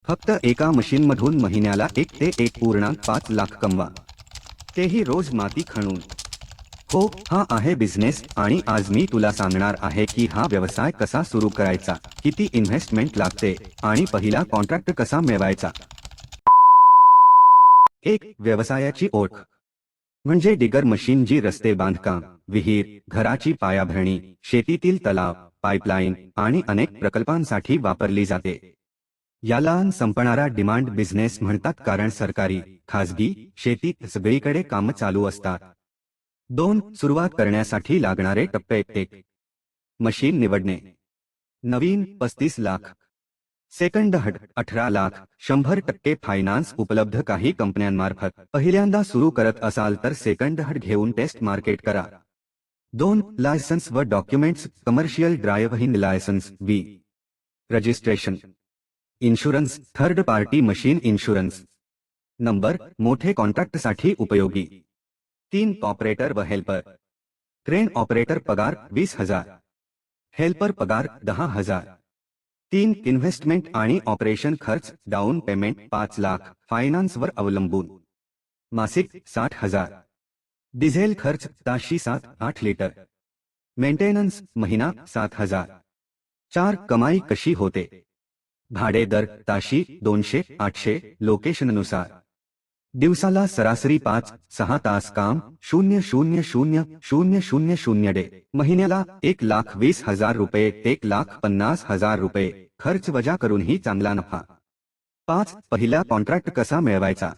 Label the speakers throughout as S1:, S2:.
S1: फक्त एका मशीनमधून महिन्याला 1 ते 1.5 लाख कमवा, तेही रोज माती खणून. हो, हा आहे बिझनेस आणि आज मी तुला सांगणार आहे की हा व्यवसाय कसा सुरू करायचा, किती इन्व्हेस्टमेंट लागते आणि पहिला कॉन्ट्रॅक्ट कसा मिळवायचा. एक व्यवसायाची ओळख म्हणजे डिगर मशीन, जी रस्ते बांधकाम, विहीर, घराची पायाभरणी, शेतीतील तलाव, पाईपलाईन आणि अनेक प्रकल्पांसाठी वापरली जाते. याला संपणारा डिमांड बिझनेस म्हणतात, कारण सरकारी, खासगी, शेतीत सगळीकडे कामं चालू असतात. 2. सुरुवात करण्यासाठी लागणारे टप्पे. 1. मशीन निवडणे. नवीन 35 lakh, second hand 18 lakh, 100% finance उपलब्ध काही कंपन्यांमार्फत. पहिल्यांदा सुरू करत असाल तर सेकंड हँड घेऊन टेस्ट मार्केट करा. 2. लायसन्स व documents. Commercial driving licence, registration, insurance, third party machine insurance number, मोठे कॉन्ट्रॅक्टसाठी उपयोगी. 3. ऑपरेटर व हेल्पर. क्रेन ऑपरेटर पगार 20,000, हेल्पर पगार 10,000. 3. इन्व्हेस्टमेंट आणि ऑपरेशन खर्च. डाऊन पेमेंट 5 लाख, फायनान्सवर अवलंबून, मासिक 60,000. डिझेल खर्च ताशी 7-8 लिटर. मेंटेनन्स महिना 7,000. 4. कमाई कशी होते. भाडे दर ताशी 200-800, लोकेशननुसार. दिवसाला सरासरी 5-6 तास काम, 0,000,000 डे. महिन्याला 1,20,000 रुपये, 1,50,000 रुपये खर्च वजा करूनही चांगला नफा. 5. पहिला कॉन्ट्रॅक्ट कसा मिळवायचा.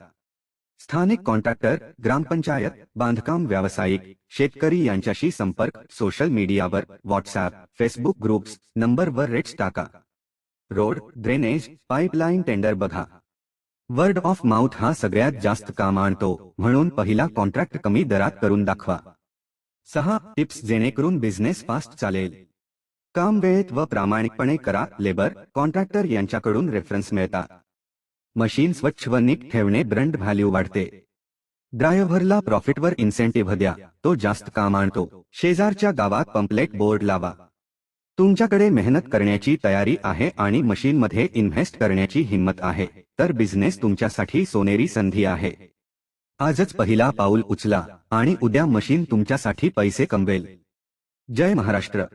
S1: स्थानिक कॉन्ट्रॅक्टर, ग्रामपंचायत, बांधकाम व्यावसायिक, शेतकरी यांच्याशी संपर्क. सोशल मीडियावर, व्हॉट्सॲप, फेसबुक ग्रुप्स, नंबरवर रेट्स टाका. रोड, ड्रेनेज, पाईपलाईन टेंडर बघा. वर्ड ऑफ माउथ हा सगळ्यात जास्त काम आणतो, म्हणून पहिला कॉन्ट्रॅक्ट कमी दरात करून दाखवा. 6. टिप्स जेणेकरून बिझनेस फास्ट चालेल. काम वेळेत व प्रामाणिकपणे करा. लेबर, कॉन्ट्रॅक्टर यांच्याकडून रेफरन्स मिळतात. मशीन स्वच्छ व नीट ठेवणे ब्रँड व्हॅल्यू वाढते. ड्रायव्हरला प्रॉफिटवर इन्सेंटिव्ह द्या, तो जास्त काम आणतो. शेजारच्या गावात पंपलेट बोर्ड लावा. तुमच्याकडे मेहनत करण्याची तयारी आहे आणि मशीनमध्ये इन्व्हेस्ट करण्याची हिंमत आहे, तर बिझनेस तुमच्यासाठी सोनेरी संधी आहे. आजच पहिला पाऊल उचला आणि उद्या मशीन तुमच्यासाठी पैसे कमवेल. जय महाराष्ट्र.